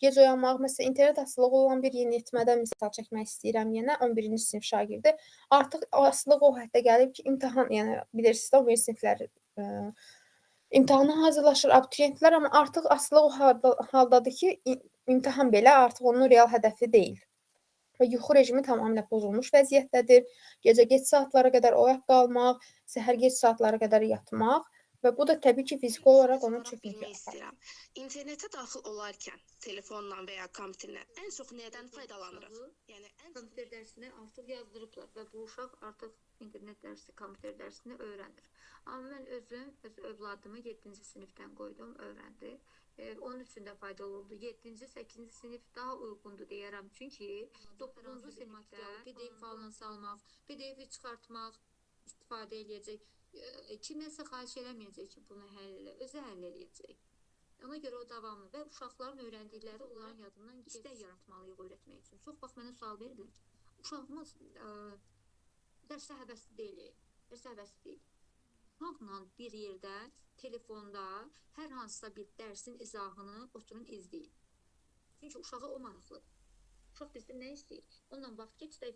Gec oyanmaq, məsələn, internet asılılığı olan bir yeniyetmədən misal çəkmək istəyirəm yenə, 11-ci sinif şagirdi. Artıq o asılılıq o həddə gəlib ki, imtahan, yəni bilirsiniz də 11-ci siniflər, eee, imtahana hazırlaşır abituriyentlər, amma artıq asılılıq o haldadır ki, imtahan belə artıq onun real hədəfi deyil və yuxu rejimi tamamilə pozulmuş vəziyyətdədir. Gecə gec saatlara qədər oyaq qalmaq, səhər gec saatlara qədər yatmaq və bu da təbii ki, fiziki Bir olaraq sual onu soraraq çöküntüyə bilmək aparır. istəyirəm. İnternetə daxil olarkən telefonla və ya kompüterlə ən çox nədən faydalanırıq? Yəni ən çox Kompüter dərsini artıq yazdırıblar və bu uşaq artıq internet dərsi, kompüter dərsini öyrənir. Amma mən özüm öz övladımı 7-ci sinifdən qoydum, öyrəndi. Onun üçün də faydalı oldu. 7-ci, 8-ci sinif daha uyğundur deyərəm. Çünki 9-cu sinifdə PDF falan salmaq, PDF-i çıxartmaq istifadə eləyəcək. Kiməsə xahiş eləməyəcək ki, bunu həll elə, özü həll eləyəcək. Ona görə o davamlı və uşaqların öyrəndikləri onların yadından istək yaratmalıyıq öyrətmək üçün. Çox vaxt mənə sual verilir ki, uşağımız dərsə həvəsli deyil. Dərsə həvəsli deyil. Uşaqla bir yerdə, telefonda hər hansısa bir dərsin izahını oturun izləyin. Çünki uşağa o maraqlıdır. Uşaq bizdən nə istəyir? Onunla vaxt keçirək və